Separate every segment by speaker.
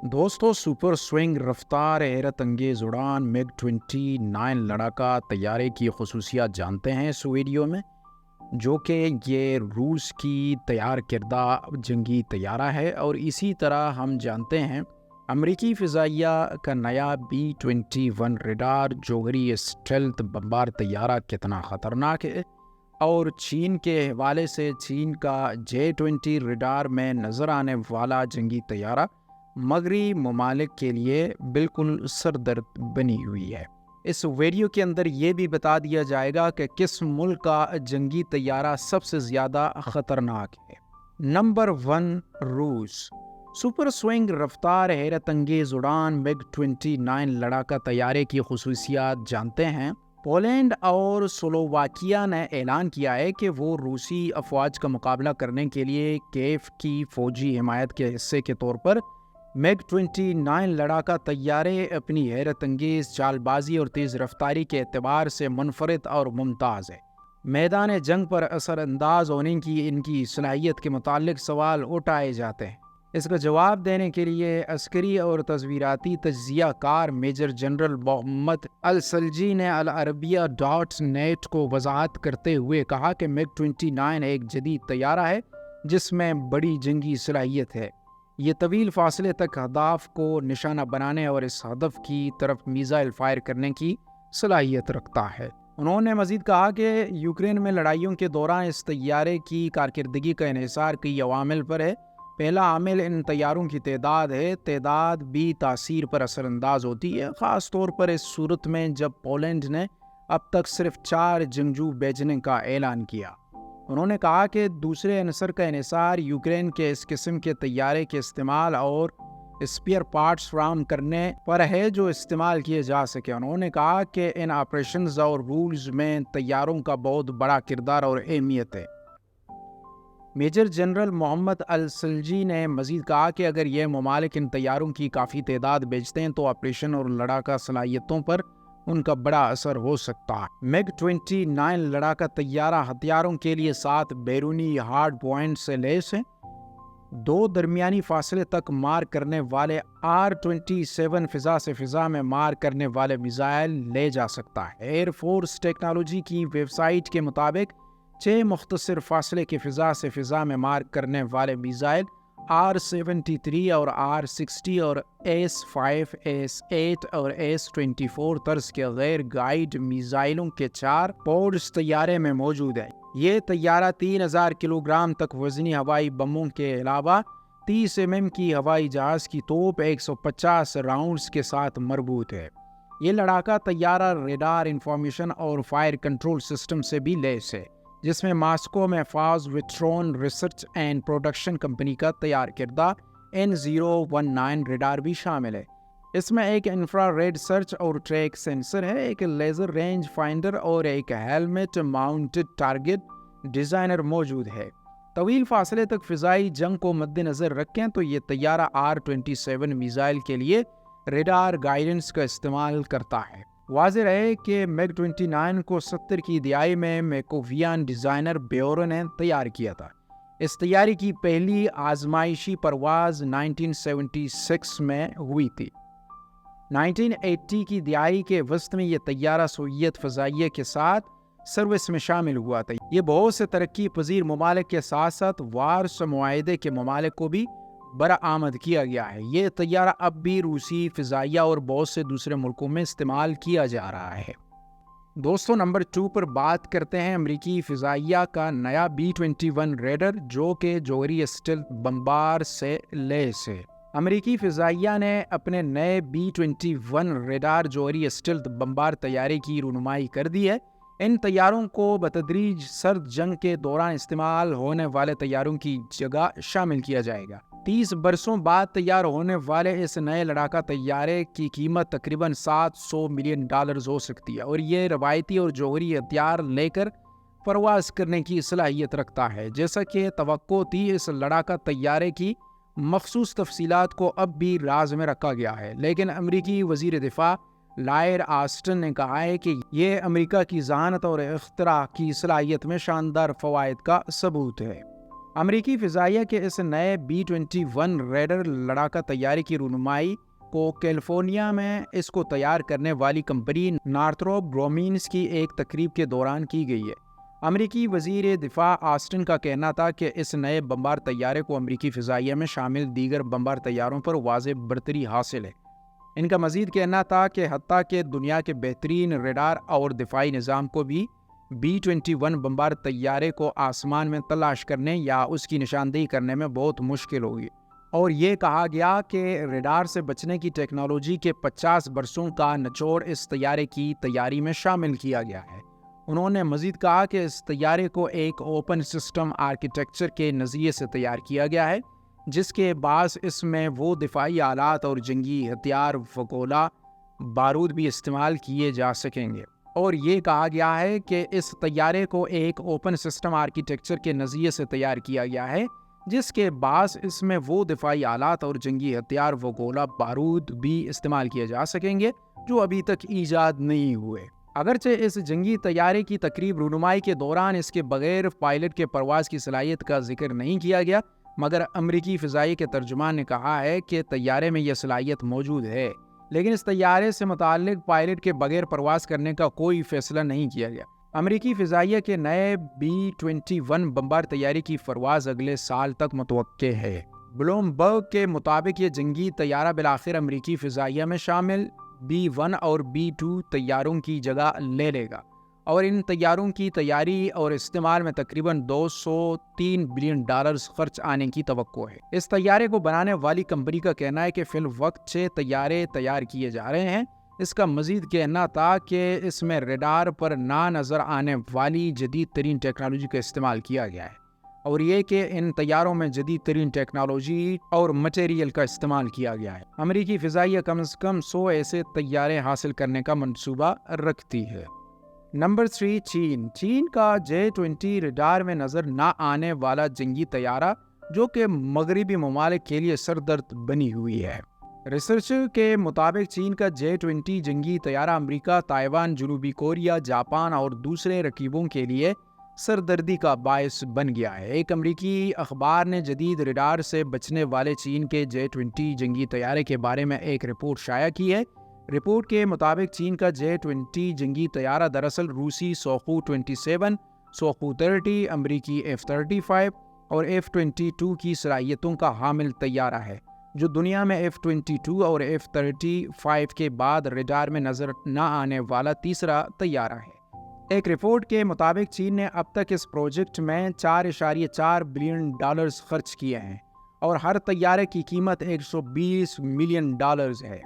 Speaker 1: دوستو super swing رفتار حیرت انگیز اڑان میگ 29 لڑاکا طیارے کی خصوصیات جانتے ہیں اس ویڈیو میں، جو کہ یہ روس کی تیار کردہ جنگی طیارہ ہے۔ اور اسی طرح ہم جانتے ہیں امریکی فضائیہ کا نیا B-21 ریڈار جوہری اسٹیلتھ بمبار طیارہ کتنا خطرناک ہے، اور چین کے حوالے سے چین کا J-20 ریڈار میں نظر آنے والا جنگی طیارہ مغربی ممالک کے لیے بالکل سردرد بنی ہوئی ہے۔ اس ویڈیو کے اندر یہ بھی بتا دیا جائے گا کہ کس ملک کا جنگی طیارہ سب سے زیادہ خطرناک ہے۔ نمبر 1، روس۔ سپر سوئنگ رفتار حیرت انگیز اڑان میگ 29 لڑاکا طیارے کی خصوصیات جانتے ہیں۔ پولینڈ اور سلوواکیہ نے اعلان کیا ہے کہ وہ روسی افواج کا مقابلہ کرنے کے لیے کیف کی فوجی حمایت کے حصے کے طور پر میگ 29 لڑاکا طیارے اپنی حیرت انگیز چال بازی اور تیز رفتاری کے اعتبار سے منفرد اور ممتاز ہے۔ میدان جنگ پر اثر انداز ہونے کی ان کی صلاحیت کے متعلق سوال اٹھائے جاتے ہیں۔ اس کا جواب دینے کے لیے عسکری اور تصویراتی تجزیہ کار میجر جنرل محمد السلجی نے العربیہ.net کو وضاحت کرتے ہوئے کہا کہ میگ 29 ایک جدید طیارہ ہے جس میں بڑی جنگی صلاحیت ہے۔ یہ طویل فاصلے تک اہداف کو نشانہ بنانے اور اس ہدف کی طرف میزائل فائر کرنے کی صلاحیت رکھتا ہے۔ انہوں نے مزید کہا کہ یوکرین میں لڑائیوں کے دوران اس طیارے کی کارکردگی کا انحصار کئی عوامل پر ہے۔ پہلا عامل ان طیاروں کی تعداد ہے۔ تعداد بھی تاثیر پر اثر انداز ہوتی ہے، خاص طور پر اس صورت میں جب پولینڈ نے اب تک صرف 4 جنگجو بھیجنے کا اعلان کیا۔ انہوں نے کہا کہ دوسرے عنصر کا انحصار یوکرین کے اس قسم کے طیارے کے استعمال اور اسپیئر پارٹس فراہم کرنے پر ہے جو استعمال کیے جا سکے۔ انہوں نے کہا کہ ان آپریشنز اور رولز میں طیاروں کا بہت بڑا کردار اور اہمیت ہے۔ میجر جنرل محمد السلجی نے مزید کہا کہ اگر یہ ممالک ان طیاروں کی کافی تعداد بھیجتے ہیں تو آپریشن اور لڑاکا صلاحیتوں پر ان کا بڑا اثر ہو سکتا ہے۔ میگ 29 لڑاکا طیارہ ہتھیاروں کے لیے 7 بیرونی ہارڈ پوائنٹ سے لیس ہیں۔ 2 درمیانی فاصلے تک مار کرنے والے R-27 فضا سے فضا میں مار کرنے والے میزائل لے جا سکتا ہے۔ ایئر فورس ٹیکنالوجی کی ویب سائٹ کے مطابق 6 مختصر فاصلے کے فضا سے فضا میں مار کرنے والے میزائل R-73 اور R-60 اور S-5 S-8 اور S-24 طرز کے غیر گائیڈ میزائلوں کے 4 پوڈز طیارے میں موجود ہیں۔ یہ طیارہ 3000 کلوگرام تک وزنی ہوائی بموں کے علاوہ 30 mm کی ہوائی جہاز کی توپ 150 راؤنڈز کے ساتھ مربوط ہے۔ یہ لڑاکا طیارہ ریڈار انفارمیشن اور فائر کنٹرول سسٹم سے بھی لیس ہے، جس میں ماسکو میں فاز وٹرون ریسرچ اینڈ پروڈکشن کمپنی کا تیار کردہ N019 ریڈار بھی شامل ہے۔ اس میں ایک انفرا ریڈ سرچ اور ٹریک سینسر ہے، ایک لیزر رینج فائنڈر اور ایک ہیلمٹ ماؤنٹڈ ٹارگٹ ڈیزائنر موجود ہے۔ طویل فاصلے تک فضائی جنگ کو مد نظر رکھیں تو یہ طیارہ R-27 میزائل کے لیے ریڈار گائیڈنس کا استعمال کرتا ہے۔ واضح رہے کہ میگ 29 کو 70 کی دہائی میں میکوویان ڈیزائنر بیورو نے تیار کیا تھا۔ اس طیارے کی پہلی آزمائشی پرواز 1976 میں ہوئی تھی۔ 1980 کی دہائی کے وسط میں یہ طیارہ سوویت فضائیہ کے ساتھ سروس میں شامل ہوا تھا۔ یہ بہت سے ترقی پذیر ممالک کے ساتھ ساتھ وارسا معاہدے کے ممالک کو بھی برآمد کیا گیا ہے۔ یہ طیارہ اب بھی روسی فضائیہ اور بہت سے دوسرے ملکوں میں استعمال کیا جا رہا ہے۔ دوستو نمبر 2 پر بات کرتے ہیں امریکی فضائیہ کا نیا B-21 ریڈر جو کہ جوہری اسٹیلتھ بمبار سے لیس ہے۔ امریکی فضائیہ نے اپنے نئے B-21 ریڈار جوہری اسٹیلتھ بمبار طیارے کی رونمائی کر دی ہے۔ ان طیاروں کو بتدریج سرد جنگ کے دوران استعمال ہونے والے طیاروں کی جگہ شامل کیا جائے گا۔ 30 برسوں بعد تیار ہونے والے اس نئے لڑاکا طیارے کی قیمت تقریباً $700 ملین ہو سکتی ہے، اور یہ روایتی اور جوہری ہتھیار لے کر پرواز کرنے کی صلاحیت رکھتا ہے۔ جیسا کہ توقع تھی، اس لڑاکا طیارے کی مخصوص تفصیلات کو اب بھی راز میں رکھا گیا ہے، لیکن امریکی وزیر دفاع لائر آسٹن نے کہا ہے کہ یہ امریکہ کی ذہانت اور اختراع کی صلاحیت میں شاندار فوائد کا ثبوت ہے۔ امریکی فضائیہ کے اس نئے B-21 ریڈر لڑاکا طیارے کی رونمائی کو کیلیفورنیا میں اس کو تیار کرنے والی کمپنی نارتھروپ گرومینز کی ایک تقریب کے دوران کی گئی ہے۔ امریکی وزیر دفاع آسٹن کا کہنا تھا کہ اس نئے بمبار طیارے کو امریکی فضائیہ میں شامل دیگر بمبار طیاروں پر واضح برتری حاصل ہے۔ ان کا مزید کہنا تھا کہ حتیٰ کہ دنیا کے بہترین ریڈار اور دفاعی نظام کو بھی B-21 بمبار طیارے کو آسمان میں تلاش کرنے یا اس کی نشاندہی کرنے میں بہت مشکل ہوگی، اور یہ کہا گیا کہ ریڈار سے بچنے کی ٹیکنالوجی کے 50 برسوں کا نچوڑ اس طیارے کی تیاری میں شامل کیا گیا ہے۔ انہوں نے مزید کہا کہ اس طیارے کو ایک اوپن سسٹم آرکیٹیکچر کے نظریے سے تیار کیا گیا ہے، جس کے باعث اس میں وہ دفاعی آلات اور جنگی ہتھیار وگولا بارود بھی استعمال کیے جا سکیں گے، اور یہ کہا گیا ہے کہ اس طیارے کو ایک اوپن سسٹم آرکیٹیکچر کے نظریے سے تیار کیا گیا ہے، جس کے باعث اس میں وہ دفاعی آلات اور جنگی ہتھیار وگولا بارود بھی استعمال کیے جا سکیں گے جو ابھی تک ایجاد نہیں ہوئے۔ اگرچہ اس جنگی طیارے کی تقریب رونمائی کے دوران اس کے بغیر پائلٹ کے پرواز کی صلاحیت کا ذکر نہیں کیا گیا، مگر امریکی فضائیہ کے ترجمان نے کہا ہے کہ طیارے میں یہ صلاحیت موجود ہے، لیکن اس طیارے سے متعلق پائلٹ کے بغیر پرواز کرنے کا کوئی فیصلہ نہیں کیا گیا۔ امریکی فضائیہ کے نئے B-21 بمبار طیارے کی پرواز اگلے سال تک متوقع ہے۔ بلومبرگ کے مطابق یہ جنگی طیارہ بالآخر امریکی فضائیہ میں شامل B-1 اور B-2 طیاروں کی جگہ لے لے گا، اور ان طیاروں کی تیاری اور استعمال میں تقریباً $203 بلین خرچ آنے کی توقع ہے۔ اس طیارے کو بنانے والی کمپنی کا کہنا ہے کہ فی الوقت 6 طیارے تیار کیے جا رہے ہیں۔ اس کا مزید کہنا تھا کہ اس میں ریڈار پر نہ نظر آنے والی جدید ترین ٹیکنالوجی کا استعمال کیا گیا ہے، اور یہ کہ ان طیاروں میں جدید ترین ٹیکنالوجی اور مٹیریل کا استعمال کیا گیا ہے۔ امریکی فضائیہ کم از کم 100 ایسے طیارے حاصل کرنے کا منصوبہ رکھتی ہے۔ نمبر 3، چین کا J-20 ریڈار میں نظر نہ آنے والا جنگی طیارہ جو کہ مغربی ممالک کے لیے سردرد بنی ہوئی ہے۔ ریسرچر کے مطابق چین کا J-20 جنگی طیارہ امریکہ، تائیوان، جنوبی کوریا، جاپان اور دوسرے رقیبوں کے لیے سردردی کا باعث بن گیا ہے۔ ایک امریکی اخبار نے جدید ریڈار سے بچنے والے چین کے J-20 جنگی طیارے کے بارے میں ایک رپورٹ شائع کی ہے۔ رپورٹ کے مطابق چین کا J-20 جنگی طیارہ دراصل روسی سوخو 27، سوخو 30، امریکی F-35 اور F-22 کی صلاحیتوں کا حامل طیارہ ہے، جو دنیا میں F-22 اور F-35 کے بعد ریڈار میں نظر نہ آنے والا تیسرا طیارہ ہے۔ ایک رپورٹ کے مطابق چین نے اب تک اس پروجیکٹ میں $4.4 بلین خرچ کیے ہیں، اور ہر طیارے کی قیمت $120 ملین ہے۔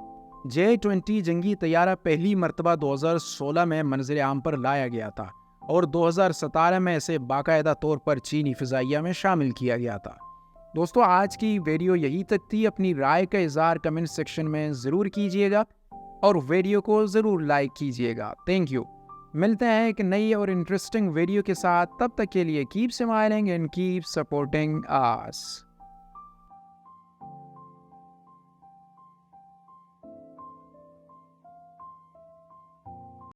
Speaker 1: J-20 جنگی طیارہ پہلی مرتبہ 2016 میں منظر عام پر لایا گیا تھا، اور 2017 میں اسے باقاعدہ طور پر چینی فضائیہ میں شامل کیا گیا تھا۔ دوستو، آج کی ویڈیو یہی تک تھی۔ اپنی رائے کا اظہار کمنٹ سیکشن میں ضرور کیجیے گا، اور ویڈیو کو ضرور لائک کیجیے گا۔ Thank you. ملتے ہیں ایک نئی اور انٹرسٹنگ ویڈیو کے ساتھ، تب تک کے لیے keep smiling and keep supporting us.